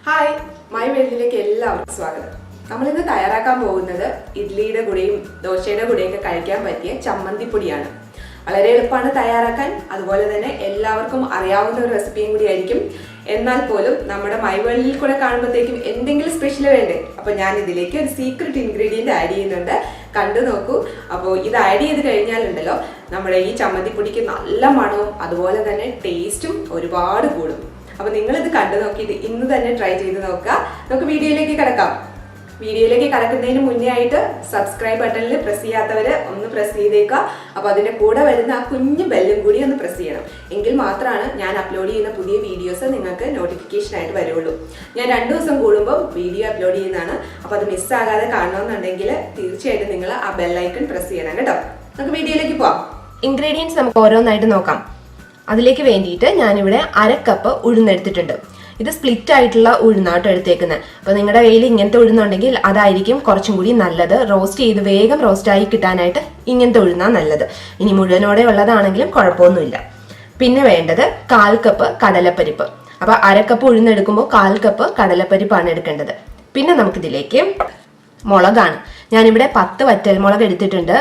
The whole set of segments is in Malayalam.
ഹായ്, മൈ വേൾഡിലേക്ക് എല്ലാവർക്കും സ്വാഗതം. നമ്മളിന്ന് തയ്യാറാക്കാൻ പോകുന്നത് ഇഡ്ലിയുടെ കൂടെയും ദോശയുടെ കൂടെയൊക്കെ കഴിക്കാൻ പറ്റിയ ചമ്മന്തിപ്പൊടിയാണ്. വളരെ എളുപ്പമാണ് തയ്യാറാക്കാൻ, അതുപോലെ തന്നെ എല്ലാവർക്കും അറിയാവുന്ന ഒരു റെസിപ്പിയും കൂടി ആയിരിക്കും. എന്നാൽ പോലും നമ്മുടെ മൈ വേൾഡിൽ കൂടെ കാണുമ്പോഴത്തേക്കും എന്തെങ്കിലും സ്പെഷ്യൽ വേണ്ടേ? അപ്പോൾ ഞാൻ ഇതിലേക്ക് ഒരു സീക്രട്ട് ഇൻഗ്രീഡിയൻറ്റ് ആഡ് ചെയ്യുന്നുണ്ട്, കണ്ടു നോക്കൂ. അപ്പോൾ ഇത് ആഡ് ചെയ്ത് കഴിഞ്ഞാലുണ്ടല്ലോ നമ്മുടെ ഈ ചമ്മന്തിപ്പൊടിക്ക് നല്ല മണവും അതുപോലെ തന്നെ ടേസ്റ്റും ഒരുപാട് കൂടും. അപ്പോൾ നിങ്ങളിത് കണ്ടു നോക്കിയിട്ട് ഇന്ന് തന്നെ ട്രൈ ചെയ്ത് നോക്കുക. നമുക്ക് വീഡിയോയിലേക്ക് കിടക്കാം. വീഡിയോയിലേക്ക് കടക്കുന്നതിന് മുന്നേ ആയിട്ട് സബ്സ്ക്രൈബ് ബട്ടണിൽ പ്രസ് ചെയ്യാത്തവർ ഒന്ന് പ്രസ് ചെയ്തേക്കുക. അപ്പോൾ അതിൻ്റെ കൂടെ വരുന്ന ആ കുഞ്ഞു ബെല്ലും കൂടി ഒന്ന് പ്രസ് ചെയ്യണം. എങ്കിൽ മാത്രമാണ് ഞാൻ അപ്ലോഡ് ചെയ്യുന്ന പുതിയ വീഡിയോസ് നിങ്ങൾക്ക് നോട്ടിഫിക്കേഷനായിട്ട് വരുള്ളൂ. ഞാൻ 2 ദിവസം കൂടുമ്പോൾ വീഡിയോ അപ്ലോഡ് ചെയ്യുന്നതാണ്. അപ്പോൾ അത് മിസ്സാകാതെ കാണണമെന്നുണ്ടെങ്കിൽ തീർച്ചയായിട്ടും നിങ്ങൾ ആ ബെല്ലൈക്കൺ പ്രസ് ചെയ്യണം കേട്ടോ. നമുക്ക് വീഡിയോയിലേക്ക് പോവാം. ഇൻഗ്രീഡിയൻസ് നമുക്ക് ഓരോന്നായിട്ട് നോക്കാം. അതിലേക്ക് വേണ്ടിയിട്ട് ഞാനിവിടെ 1/2 കപ്പ് ഉഴുന്നെടുത്തിട്ടുണ്ട്. ഇത് സ്പ്ലിറ്റ് ആയിട്ടുള്ള ഉഴുന്നാട്ടോ എടുത്തേക്കുന്നത്. അപ്പോൾ നിങ്ങളുടെ കയ്യിൽ ഇങ്ങനത്തെ ഉഴുന്നുണ്ടെങ്കിൽ അതായിരിക്കും കുറച്ചും കൂടി നല്ലത്. റോസ്റ്റ് ചെയ്ത് വേഗം റോസ്റ്റായി കിട്ടാനായിട്ട് ഇങ്ങനത്തെ ഉഴുന്നാണ് നല്ലത്. ഇനി മുഴുവനോടെ ഉള്ളതാണെങ്കിലും കുഴപ്പമൊന്നുമില്ല. പിന്നെ വേണ്ടത് 1/4 കപ്പ് കടലപ്പരിപ്പ്. അപ്പോൾ 1/2 കപ്പ് ഉഴുന്നെടുക്കുമ്പോൾ 1/4 കപ്പ് കടലപ്പരിപ്പാണ് എടുക്കേണ്ടത്. പിന്നെ നമുക്കിതിലേക്ക് മുളകാണ്. ഞാനിവിടെ 10 വറ്റൽമുളക് എടുത്തിട്ടുണ്ട്.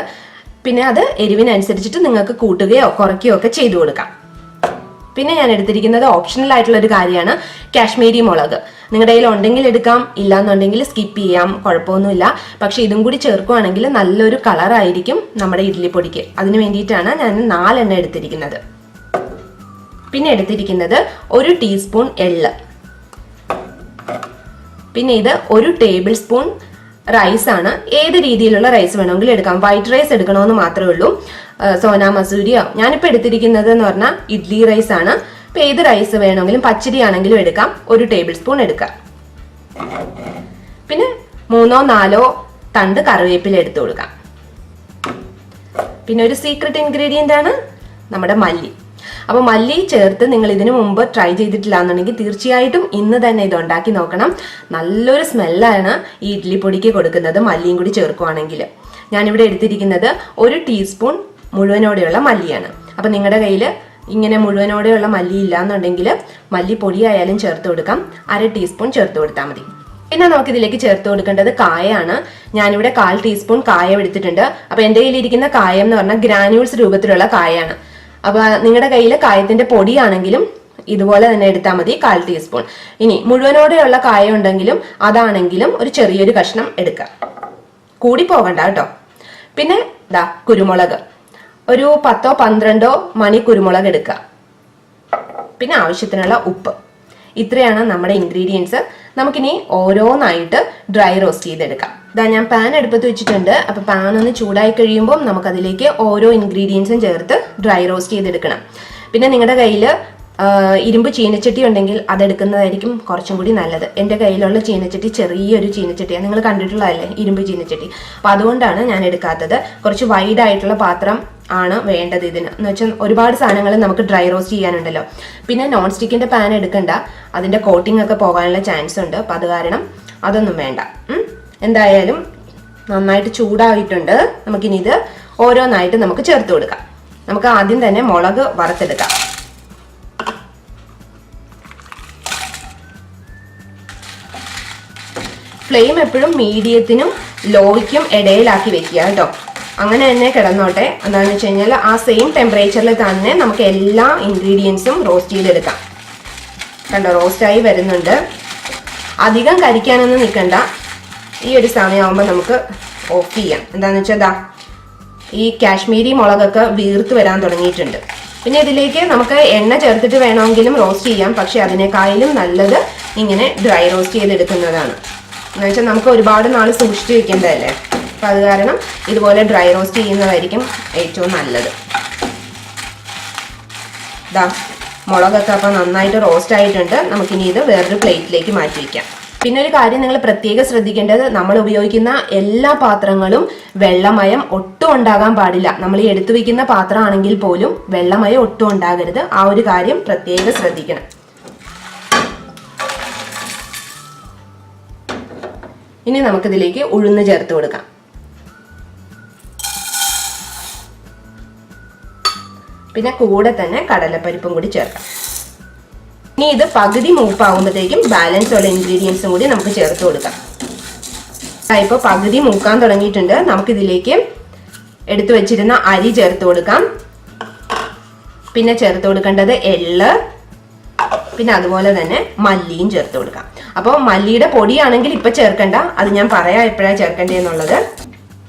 പിന്നെ അത് എരിവിനനുസരിച്ചിട്ട് നിങ്ങൾക്ക് കൂട്ടുകയോ കുറയ്ക്കുകയോ ഒക്കെ ചെയ്തു കൊടുക്കാം. പിന്നെ ഞാൻ എടുത്തിരിക്കുന്നത് ഓപ്ഷണൽ ആയിട്ടുള്ള ഒരു കാര്യമാണ് കാശ്മീരി മുളക്. നിങ്ങളുടെ കയ്യിൽ ഉണ്ടെങ്കിൽ എടുക്കാം, ഇല്ലാന്നുണ്ടെങ്കിൽ സ്കിപ്പ് ചെയ്യാം, കുഴപ്പമൊന്നുമില്ല. പക്ഷെ ഇതും കൂടി ചേർക്കുകയാണെങ്കിൽ നല്ലൊരു കളറായിരിക്കും നമ്മുടെ ഇഡ്ഡലി പൊടിക്ക്. അതിന് വേണ്ടിയിട്ടാണ് ഞാൻ 4 എണ്ണ എടുത്തിരിക്കുന്നത്. പിന്നെ എടുത്തിരിക്കുന്നത് 1 ടീസ്പൂൺ എള്ള്. പിന്നെ ഇത് 1 ടേബിൾ സ്പൂൺ റൈസ് ആണ്. ഏത് രീതിയിലുള്ള റൈസ് വേണമെങ്കിലും എടുക്കാം. വൈറ്റ് റൈസ് എടുക്കണമെന്ന് മാത്രമേ ഉള്ളൂ. സോന മസൂരിയോ ഞാനിപ്പോൾ എടുത്തിരിക്കുന്നത് എന്ന് പറഞ്ഞാൽ ഇഡ്ലി റൈസ് ആണ്. ഇപ്പം ഏത് റൈസ് വേണമെങ്കിലും പച്ചരി ആണെങ്കിലും എടുക്കാം. 1 ടേബിൾ സ്പൂൺ എടുക്കാം. പിന്നെ 3-4 തണ്ട് കറിവേപ്പില എടുത്തു കൊടുക്കാം. പിന്നെ ഒരു സീക്രട്ട് ഇൻഗ്രീഡിയൻ്റ് ആണ് നമ്മുടെ മല്ലി. അപ്പോൾ മല്ലി ചേർത്ത് നിങ്ങൾ ഇതിനു മുമ്പ് ട്രൈ ചെയ്തിട്ടില്ല എന്നുണ്ടെങ്കിൽ തീർച്ചയായിട്ടും ഇന്ന് തന്നെ ഇത് ഉണ്ടാക്കി നോക്കണം. നല്ലൊരു സ്മെല്ലാണ് ഈ ഇഡ്ഡലി പൊടിക്ക് കൊടുക്കുന്നത് മല്ലിയും കൂടി ചേർക്കുവാണെങ്കിൽ. ഞാനിവിടെ എടുത്തിരിക്കുന്നത് 1 ടീസ്പൂൺ മുഴുവനോടെയുള്ള മല്ലിയാണ്. അപ്പം നിങ്ങളുടെ കയ്യിൽ ഇങ്ങനെ മുഴുവനോടെയുള്ള മല്ലി ഇല്ല എന്നുണ്ടെങ്കിൽ മല്ലിപ്പൊടി ആയാലും ചേർത്ത് കൊടുക്കാം. 1/2 ടീസ്പൂൺ ചേർത്ത് കൊടുത്താൽ മതി. പിന്നെ നമുക്കിതിലേക്ക് ചേർത്ത് കൊടുക്കേണ്ടത് കായമാണ്. ഞാനിവിടെ 1/4 ടീസ്പൂൺ കായം എടുത്തിട്ടുണ്ട്. അപ്പോൾ എൻ്റെ കയ്യിലിരിക്കുന്ന കായം എന്ന് പറഞ്ഞാൽ ഗ്രാന്യൂൾസ് രൂപത്തിലുള്ള കായാണ്. അപ്പോൾ നിങ്ങളുടെ കയ്യിൽ കായത്തിന്റെ പൊടിയാണെങ്കിലും ഇതുപോലെ തന്നെ എടുത്താൽ മതി, 1/4 ടീസ്പൂൺ. ഇനി മുഴുവനോടെയുള്ള കായം ഉണ്ടെങ്കിലും അതാണെങ്കിലും ഒരു ചെറിയൊരു കഷ്ണം എടുക്കുക, കൂടി പോകണ്ട കേട്ടോ. പിന്നെ ദാ കുരുമുളക്, ഒരു 10-12 മണി കുരുമുളക് എടുക്കുക. പിന്നെ ആവശ്യത്തിനുള്ള ഉപ്പ്. ഇത്രയാണ് നമ്മുടെ ഇൻഗ്രീഡിയൻസ്. നമുക്കിനി ഓരോന്നായിട്ട് ഡ്രൈ റോസ്റ്റ് ചെയ്തെടുക്കാം. ഇതാ ഞാൻ പാൻ അടുപ്പത്ത് വെച്ചിട്ടുണ്ട്. അപ്പോൾ പാൻ ഒന്ന് ചൂടായി കഴിയുമ്പോൾ നമുക്കതിലേക്ക് ഓരോ ഇൻഗ്രീഡിയൻസും ചേർത്ത് ഡ്രൈ റോസ്റ്റ് ചെയ്തെടുക്കണം. പിന്നെ നിങ്ങളുടെ കയ്യിൽ ഇരുമ്പ് ചീനച്ചട്ടി ഉണ്ടെങ്കിൽ അതെടുക്കുന്നതായിരിക്കും കുറച്ചും കൂടി നല്ലത്. എൻ്റെ കയ്യിലുള്ള ചീനച്ചട്ടി ചെറിയൊരു ചീനച്ചട്ടിയാണ്, നിങ്ങൾ കണ്ടിട്ടുള്ളതല്ലേ ഇരുമ്പ് ചീനച്ചട്ടി. അപ്പോൾ അതുകൊണ്ടാണ് ഞാൻ എടുക്കാത്തത്. കുറച്ച് വൈഡ് ആയിട്ടുള്ള പാത്രം ആണ് വേണ്ടത് ഇതിന്. എന്ന് വെച്ചാൽ ഒരുപാട് സാധനങ്ങൾ നമുക്ക് ഡ്രൈ റോസ്റ്റ് ചെയ്യാനുണ്ടല്ലോ. പിന്നെ നോൺ സ്റ്റിക്കിൻ്റെ പാൻ എടുക്കണ്ട, അതിൻ്റെ കോട്ടിംഗ് ഒക്കെ പോകാനുള്ള ചാൻസ് ഉണ്ട്. അപ്പം അത് കാരണം അതൊന്നും വേണ്ട. എന്തായാലും നന്നായിട്ട് ചൂടായിട്ടുണ്ട്. നമുക്കിനി ഇത് ഓരോന്നായിട്ട് നമുക്ക് ചേർത്ത് കൊടുക്കാം. നമുക്ക് ആദ്യം തന്നെ മുളക് വറുത്തെടുക്കാം. ഫ്ലെയിം എപ്പോഴും മീഡിയത്തിനും ലോയ്ക്കും ഇടയിലാക്കി വെക്കുക കേട്ടോ. അങ്ങനെ തന്നെ കിടന്നോട്ടെ. എന്താണെന്ന് വെച്ച് കഴിഞ്ഞാൽ ആ സെയിം ടെമ്പറേച്ചറിൽ തന്നെ നമുക്ക് എല്ലാ ഇൻഗ്രീഡിയൻസും റോസ്റ്റ് ചെയ്തെടുക്കാം. കണ്ടോ, റോസ്റ്റായി വരുന്നുണ്ട്. അധികം കരിക്കാനൊന്നും നിൽക്കണ്ട. ഈ ഒരു സമയമാകുമ്പോൾ നമുക്ക് ഓഫ് ചെയ്യാം. എന്താണെന്ന് വെച്ചാൽ ദാ ഈ കാശ്മീരി മുളകൊക്കെ വീർത്ത് വരാൻ തുടങ്ങിയിട്ടുണ്ട്. പിന്നെ ഇതിലേക്ക് നമുക്ക് എണ്ണ ചേർത്തിട്ട് വേണമെങ്കിലും റോസ്റ്റ് ചെയ്യാം. പക്ഷെ അതിനേക്കാളും നല്ലത് ഇങ്ങനെ ഡ്രൈ റോസ്റ്റ് ചെയ്തെടുക്കുന്നതാണ്. എന്ന് വെച്ചാൽ നമുക്ക് ഒരുപാട് നാൾ സൂക്ഷിച്ച് വെക്കേണ്ടതല്ലേ. അപ്പം അത് കാരണം ഇതുപോലെ ഡ്രൈ റോസ്റ്റ് ചെയ്യുന്നതായിരിക്കും ഏറ്റവും നല്ലത്. ദാ മുളകൊക്കെ അപ്പം നന്നായിട്ട് റോസ്റ്റ് ആയിട്ടുണ്ട്. നമുക്കിനി ഇത് വേറൊരു പ്ലേറ്റിലേക്ക് മാറ്റി വയ്ക്കാം. പിന്നെ ഒരു കാര്യം നിങ്ങൾ പ്രത്യേകം ശ്രദ്ധിക്കേണ്ടത്, നമ്മൾ ഉപയോഗിക്കുന്ന എല്ലാ പാത്രങ്ങളും വെള്ളമയം ഒട്ടും ഉണ്ടാകാൻ പാടില്ല. നമ്മൾ ഈ എടുത്തു വെക്കുന്ന പാത്രമാണെങ്കിൽ പോലും വെള്ളമയം ഒട്ടും ഉണ്ടാകരുത്. ആ ഒരു കാര്യം പ്രത്യേകം ശ്രദ്ധിക്കണം. ഇനി നമുക്കിതിലേക്ക് ഉഴുന്ന് ചേർത്ത് കൊടുക്കാം. പിന്നെ കൂടെ തന്നെ കടലപ്പരിപ്പും കൂടി ചേർക്കാം. ഇനി ഇത് പകുതി മൂപ്പാകുമ്പോഴത്തേക്കും ബാലൻസ് ഉള്ള ഇൻഗ്രീഡിയൻസും കൂടി നമുക്ക് ചേർത്ത് കൊടുക്കാം. ഇപ്പോൾ പകുതി മൂക്കാൻ തുടങ്ങിയിട്ടുണ്ട്. നമുക്കിതിലേക്ക് എടുത്തു വെച്ചിരുന്ന അരി ചേർത്ത് കൊടുക്കാം. പിന്നെ ചേർത്ത് കൊടുക്കേണ്ടത് എള്ള്, പിന്നെ അതുപോലെ തന്നെ മല്ലിയും ചേർത്ത് കൊടുക്കാം. അപ്പോൾ മല്ലിയുടെ പൊടിയാണെങ്കിൽ ഇപ്പൊ ചേർക്കണ്ട, അത് ഞാൻ പറയാം എപ്പോഴാണ് ചേർക്കേണ്ടതെന്നുള്ളത്.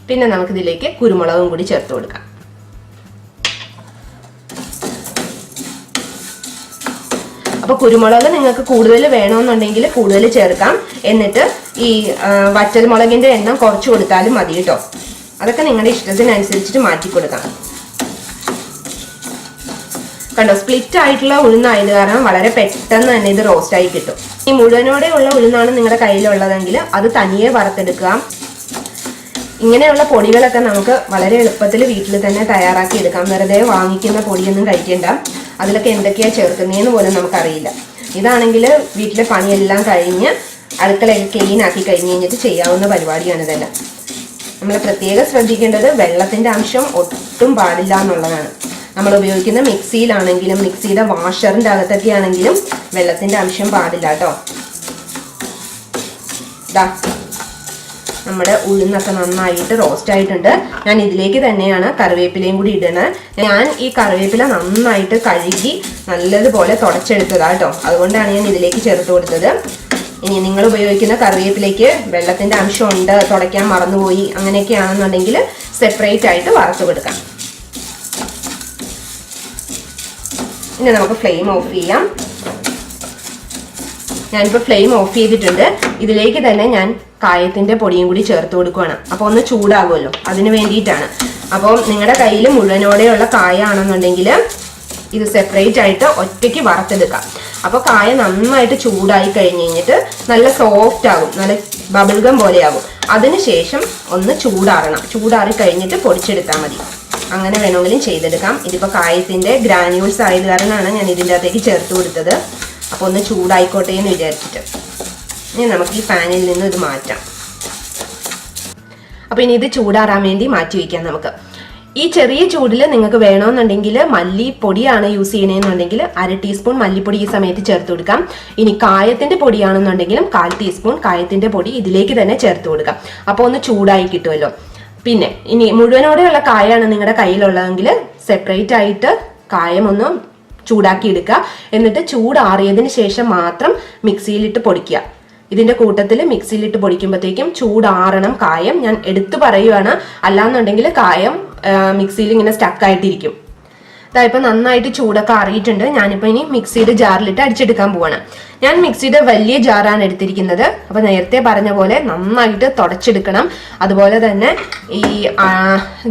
പിന്നെ നമുക്കിതിലേക്ക് കുരുമുളകും കൂടി ചേർത്ത് കൊടുക്കാം. അപ്പോൾ കുരുമുളക് നിങ്ങൾക്ക് കൂടുതൽ വേണമെന്നുണ്ടെങ്കിൽ കൂടുതൽ ചേർക്കാം. എന്നിട്ട് ഈ വറ്റൽമുളകിന്റെ എണ്ണം കുറച്ച് കൊടുത്താലും മതി കേട്ടോ. അതൊക്കെ നിങ്ങളുടെ ഇഷ്ടത്തിനനുസരിച്ചിട്ട് മാറ്റി കൊടുക്കാം. കണ്ടോ, സ്പ്ലിറ്റ് ആയിട്ടുള്ള ഉഴുന്നായത് കാരണം വളരെ പെട്ടെന്ന് തന്നെ ഇത് റോസ്റ്റ് ആയി കിട്ടും. ഈ മുഴുവനോടെ ഉള്ള ഉഴുന്നാണ് നിങ്ങളുടെ കയ്യിലുള്ളതെങ്കിൽ അത് തനിയെ വറുത്തെടുക്കുക. ഇങ്ങനെയുള്ള പൊടികളൊക്കെ നമുക്ക് വളരെ എളുപ്പത്തിൽ വീട്ടിൽ തന്നെ തയ്യാറാക്കി എടുക്കാം. വെറുതെ വാങ്ങിക്കുന്ന പൊടിയൊന്നും കഴിക്കേണ്ട. അതിലൊക്കെ എന്തൊക്കെയാണ് ചേർക്കുന്നതെന്ന് പോലും നമുക്കറിയില്ല. ഇതാണെങ്കിൽ വീട്ടിലെ പണിയെല്ലാം കഴിഞ്ഞ് അടുക്കളയൊക്കെ ക്ലീൻ ആക്കി കഴിഞ്ഞ് കഴിഞ്ഞിട്ട് ചെയ്യാവുന്ന പരിപാടിയാണ് ഇതെല്ലാം. നമ്മൾ പ്രത്യേകം ശ്രദ്ധിക്കേണ്ടത് വെള്ളത്തിൻ്റെ അംശം ഒട്ടും പാടില്ല എന്നുള്ളതാണ്. നമ്മൾ ഉപയോഗിക്കുന്ന മിക്സിയിലാണെങ്കിലും മിക്സിയുടെ വാഷറിൻ്റെ അകത്തൊക്കെ ആണെങ്കിലും വെള്ളത്തിൻ്റെ അംശം പാടില്ല കേട്ടോ. ഇതാ നമ്മുടെ ഉഴുന്നൊക്കെ നന്നായിട്ട് റോസ്റ്റ് ആയിട്ടുണ്ട്. ഞാൻ ഇതിലേക്ക് തന്നെയാണ് കറിവേപ്പിലയും കൂടി ഇടണത്. ഞാൻ ഈ കറിവേപ്പില നന്നായിട്ട് കഴുകി നല്ലതുപോലെ തുടച്ചെടുത്തതാണ് കേട്ടോ. അതുകൊണ്ടാണ് ഞാൻ ഇതിലേക്ക് ചേർത്ത് കൊടുത്തത്. ഇനി നിങ്ങൾ ഉപയോഗിക്കുന്ന കറിവേപ്പിലേക്ക് വെള്ളത്തിൻ്റെ അംശമുണ്ട്, തുടയ്ക്കാൻ മറന്നുപോയി, അങ്ങനെയൊക്കെയാണെന്നുണ്ടെങ്കിൽ സെപ്പറേറ്റ് ആയിട്ട് വറുത്ത് കൊടുക്കാം. ഇനി നമുക്ക് ഫ്ലെയിം ഓഫ് ചെയ്യാം. ഞാനിപ്പോൾ ഫ്ലെയിം ഓഫ് ചെയ്തിട്ടുണ്ട്. ഇതിലേക്ക് തന്നെ ഞാൻ കായത്തിൻ്റെ പൊടിയും കൂടി ചേർത്ത് കൊടുക്കുകയാണ്. അപ്പോൾ ഒന്ന് ചൂടാകുമല്ലോ, അതിന് വേണ്ടിയിട്ടാണ്. അപ്പോൾ നിങ്ങളുടെ കയ്യിൽ മുഴുവനോടെയുള്ള കായ ആണെന്നുണ്ടെങ്കിൽ ഇത് സെപ്പറേറ്റ് ആയിട്ട് ഒറ്റയ്ക്ക് വറുത്തെടുക്കാം. അപ്പോൾ കായ നന്നായിട്ട് ചൂടായി കഴിഞ്ഞ് കഴിഞ്ഞിട്ട് നല്ല സോഫ്റ്റ് ആകും, നല്ല ബബിൾഗം പോലെയാകും. അതിനുശേഷം ഒന്ന് ചൂടാറണം. ചൂടാറി കഴിഞ്ഞിട്ട് പൊടിച്ചെടുത്താൽ മതി. അങ്ങനെ വേണമെങ്കിലും ചെയ്തെടുക്കാം. ഇതിപ്പോൾ കായത്തിൻ്റെ ഗ്രാന്യൂൾസ് ആയത് കാരണമാണ് ഞാൻ ഇതിൻ്റെ അകത്തേക്ക് ചേർത്ത് കൊടുത്തത്. അപ്പോൾ ഒന്ന് ചൂടായിക്കോട്ടെ എന്ന് വിചാരിച്ചിട്ട് ഇനി നമുക്ക് ഈ പാനിൽ നിന്ന് ഇത് മാറ്റാം. അപ്പോൾ ഇനി ഇത് ചൂടാറാൻ വേണ്ടി മാറ്റി വയ്ക്കാം നമുക്ക്. ഈ ചെറിയ ചൂടിൽ നിങ്ങൾക്ക് വേണമെന്നുണ്ടെങ്കിൽ മല്ലിപ്പൊടിയാണ് യൂസ് ചെയ്യണമെന്നുണ്ടെങ്കിൽ 1/2 ടീസ്പൂൺ മല്ലിപ്പൊടി ഈ സമയത്ത് ചേർത്ത് കൊടുക്കാം. ഇനി കായത്തിൻ്റെ പൊടിയാണെന്നുണ്ടെങ്കിലും 1/4 ടീസ്പൂൺ കായത്തിൻ്റെ പൊടി ഇതിലേക്ക് തന്നെ ചേർത്ത് കൊടുക്കാം. അപ്പോൾ ഒന്ന് ചൂടായി കിട്ടുമല്ലോ. പിന്നെ ഇനി മുഴുവനോടെയുള്ള കായാണ് നിങ്ങളുടെ കയ്യിലുള്ളതെങ്കിൽ സെപ്പറേറ്റ് ആയിട്ട് കായം ഒന്ന് ചൂടാക്കി എടുക്കുക. എന്നിട്ട് ചൂടാറിയതിന് ശേഷം മാത്രം മിക്സിയിലിട്ട് പൊടിക്കുക. ഇതിൻ്റെ കൂട്ടത്തിൽ മിക്സിയിലിട്ട് പൊടിക്കുമ്പോഴത്തേക്കും ചൂടാറണം കായം. ഞാൻ എടുത്തു പറയുവാണ്, അല്ലാന്നുണ്ടെങ്കിൽ കായം മിക്സിയിൽ ഇങ്ങനെ സ്റ്റക്കായിട്ടിരിക്കും. ഇതായിപ്പോൾ നന്നായിട്ട് ചൂടൊക്കെ അറിയിട്ടുണ്ട്. ഞാനിപ്പോൾ ഇനി മിക്സിയുടെ ജാറിലിട്ട് അടിച്ചെടുക്കാൻ പോവാണ്. ഞാൻ മിക്സിയുടെ വലിയ ജാറാണ് എടുത്തിരിക്കുന്നത്. അപ്പോൾ നേരത്തെ പറഞ്ഞ പോലെ നന്നായിട്ട് തുടച്ചെടുക്കണം. അതുപോലെ തന്നെ ഈ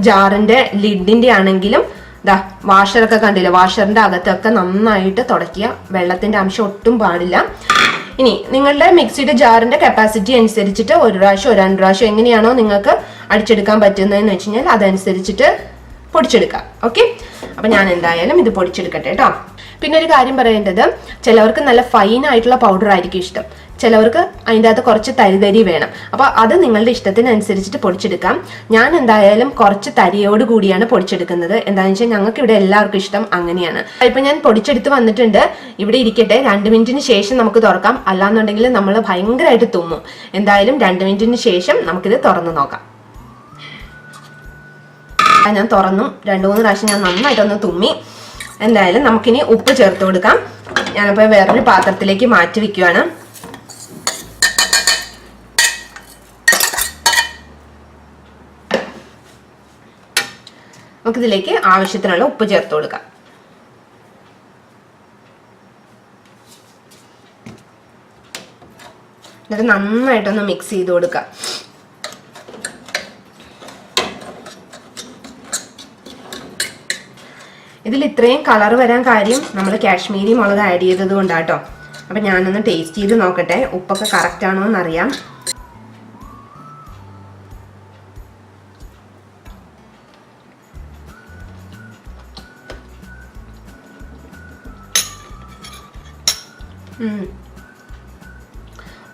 ജാറിൻ്റെ ലിഡിൻ്റെ ആണെങ്കിലും ദാ വാഷറൊക്കെ കണ്ടില്ല, വാഷറിൻ്റെ അകത്തൊക്കെ നന്നായിട്ട് തുടയ്ക്കുക. വെള്ളത്തിൻ്റെ അംശം ഒട്ടും പാടില്ല. ഇനി നിങ്ങളുടെ മിക്സിയുടെ ജാറിൻ്റെ കപ്പാസിറ്റി അനുസരിച്ചിട്ട് 1 പ്രാവശ്യം 2 പ്രാവശ്യം എങ്ങനെയാണോ നിങ്ങൾക്ക് അടിച്ചെടുക്കാൻ പറ്റുന്നതെന്ന് വെച്ച് കഴിഞ്ഞാൽ അതനുസരിച്ചിട്ട് പൊടിച്ചെടുക്കാം. ഓക്കെ, അപ്പം ഞാൻ എന്തായാലും ഇത് പൊടിച്ചെടുക്കട്ടെ കേട്ടോ. പിന്നെ ഒരു കാര്യം പറയേണ്ടത്, ചിലവർക്ക് നല്ല ഫൈൻ ആയിട്ടുള്ള പൗഡർ ആയിരിക്കും ഇഷ്ടം, ചിലവർക്ക് അതിൻ്റെ അകത്ത് കുറച്ച് തരി വേണം. അപ്പോൾ അത് നിങ്ങളുടെ ഇഷ്ടത്തിനനുസരിച്ചിട്ട് പൊടിച്ചെടുക്കാം. ഞാൻ എന്തായാലും കുറച്ച് തരിയോട് കൂടിയാണ് പൊടിച്ചെടുക്കുന്നത്. എന്താണെന്ന് വെച്ചാൽ ഞങ്ങൾക്ക് ഇവിടെ എല്ലാവർക്കും ഇഷ്ടം അങ്ങനെയാണ്. ഇപ്പം ഞാൻ പൊടിച്ചെടുത്ത് വന്നിട്ടുണ്ട്. ഇവിടെ ഇരിക്കട്ടെ, 2 മിനിറ്റിന് ശേഷം നമുക്ക് തുറക്കാം. അല്ലാന്നുണ്ടെങ്കിൽ നമ്മൾ ഭയങ്കരമായിട്ട് തുമ്മും. എന്തായാലും 2 മിനിറ്റിന് ശേഷം നമുക്കിത് തുറന്ന് നോക്കാം. ഞാൻ തുറന്നു, 2-3 പ്രാവശ്യം ഞാൻ നന്നായിട്ടൊന്ന് തുമ്മി. എന്തായാലും നമുക്കിനി ഉപ്പ് ചേർത്ത് കൊടുക്കാം. ഞാനിപ്പോൾ വേറൊരു പാത്രത്തിലേക്ക് മാറ്റി വയ്ക്കുകയാണ്. നമുക്കിതിലേക്ക് ആവശ്യത്തിനുള്ള ഉപ്പ് ചേർത്ത് കൊടുക്കാം. എന്നിട്ട് നന്നായിട്ടൊന്ന് മിക്സ് ചെയ്ത് കൊടുക്കാം. ഇതിൽ ഇത്രയും കളർ വരാൻ കാര്യം നമ്മൾ കാശ്മീരി മുളക് ആഡ് ചെയ്തത് കൊണ്ടാട്ടോ. അപ്പം ഞാനൊന്ന് ടേസ്റ്റ് ചെയ്ത് നോക്കട്ടെ, ഉപ്പൊക്കെ കറക്റ്റ് ആണോ എന്നറിയാം.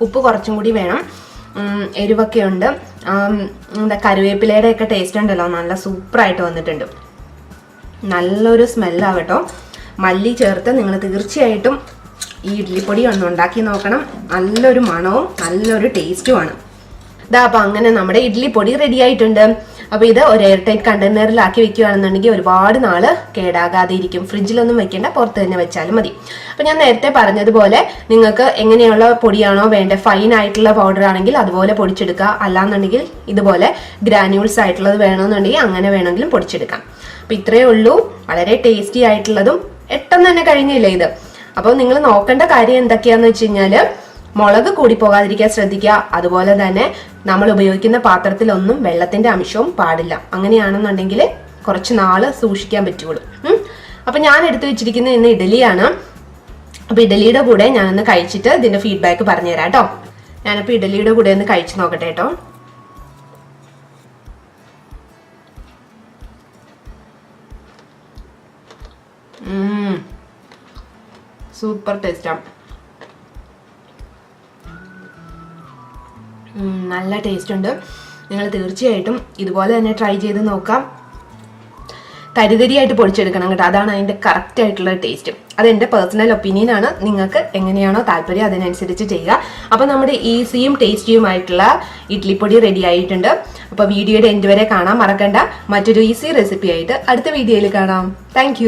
ഉപ്പ് കുറച്ചും കൂടി വേണം. എരിവൊക്കെ ഉണ്ട്. എന്താ കറിവേപ്പിലയുടെ ഒക്കെ ടേസ്റ്റ് ഉണ്ടല്ലോ, നല്ല സൂപ്പറായിട്ട് വന്നിട്ടുണ്ട്. നല്ലൊരു സ്മെല്ലാകട്ടോ. മല്ലി ചേർത്ത് നിങ്ങൾ തീർച്ചയായിട്ടും ഈ ഇഡ്ലിപ്പൊടി ഒന്ന് ഉണ്ടാക്കി നോക്കണം. നല്ലൊരു മണവും നല്ലൊരു ടേസ്റ്റുമാണ്. ഇതാ അപ്പം അങ്ങനെ നമ്മുടെ ഇഡ്ലിപ്പൊടി റെഡി ആയിട്ടുണ്ട്. അപ്പോൾ ഇത് ഒരു എയർ ടൈറ്റ് കണ്ടെയ്നറിലാക്കി വെക്കുകയാണെന്നുണ്ടെങ്കിൽ ഒരുപാട് നാള് കേടാകാതെ ഇരിക്കും. ഫ്രിഡ്ജിലൊന്നും വെക്കേണ്ട, പുറത്ത് തന്നെ വെച്ചാലും മതി. അപ്പം ഞാൻ നേരത്തെ പറഞ്ഞതുപോലെ നിങ്ങൾക്ക് എങ്ങനെയുള്ള പൊടിയാണോ വേണ്ടത്, ഫൈൻ ആയിട്ടുള്ള പൗഡർ ആണെങ്കിൽ അതുപോലെ പൊടിച്ചെടുക്കുക. അല്ലാന്നുണ്ടെങ്കിൽ ഇതുപോലെ ഗ്രാന്യൂൾസ് ആയിട്ടുള്ളത് വേണമെന്നുണ്ടെങ്കിൽ അങ്ങനെ വേണമെങ്കിലും പൊടിച്ചെടുക്കാം. അപ്പം ഇത്രയേ ഉള്ളൂ. വളരെ ടേസ്റ്റി ആയിട്ടുള്ളതും പെട്ടെന്ന് തന്നെ കഴിഞ്ഞില്ലേ ഇത്. അപ്പോൾ നിങ്ങൾ നോക്കേണ്ട കാര്യം എന്തൊക്കെയാന്ന് വെച്ച് കഴിഞ്ഞാൽ മുളക് കൂടി പോകാതിരിക്കാൻ ശ്രദ്ധിക്കുക. അതുപോലെ തന്നെ നമ്മൾ ഉപയോഗിക്കുന്ന പാത്രത്തിലൊന്നും വെള്ളത്തിന്റെ അംശവും പാടില്ല. അങ്ങനെയാണെന്നുണ്ടെങ്കിൽ കുറച്ച് നാള് സൂക്ഷിക്കാൻ പറ്റുള്ളൂ. അപ്പൊ ഞാൻ എടുത്തു വെച്ചിരിക്കുന്നത് ഇന്ന് ഇഡലിയാണ്. അപ്പൊ ഇഡലിയുടെ കൂടെ ഞാനൊന്ന് കഴിച്ചിട്ട് ഇതിന്റെ ഫീഡ്ബാക്ക് പറഞ്ഞുതരാം കേട്ടോ. ഞാനിപ്പോ ഇഡലിയുടെ കൂടെ ഒന്ന് കഴിച്ചു നോക്കട്ടെ കേട്ടോ. സൂപ്പർ ടേസ്റ്റാണ്. നല്ല ടേസ്റ്റ് ഉണ്ട്. നിങ്ങൾ തീർച്ചയായിട്ടും ഇതുപോലെ തന്നെ ട്രൈ ചെയ്ത് നോക്കാം. തരിതരിയായിട്ട് പൊടിച്ചെടുക്കണം കേട്ടോ, അതാണ് അതിൻ്റെ കറക്റ്റ് ആയിട്ടുള്ള ടേസ്റ്റ്. അതെൻ്റെ പേഴ്സണൽ ഒപ്പീനിയൻ ആണ്. നിങ്ങൾക്ക് എങ്ങനെയാണോ താല്പര്യം അതിനനുസരിച്ച് ചെയ്യുക. അപ്പോൾ നമ്മുടെ ഈസിയും ടേസ്റ്റിയുമായിട്ടുള്ള ഇഡ്ലിപ്പൊടി റെഡി ആയിട്ടുണ്ട്. അപ്പോൾ വീഡിയോയുടെ എൻഡ് വരെ കാണാൻ മറക്കണ്ട. മറ്റൊരു ഈസി റെസിപ്പി ആയിട്ട് അടുത്ത വീഡിയോയിൽ കാണാം. താങ്ക്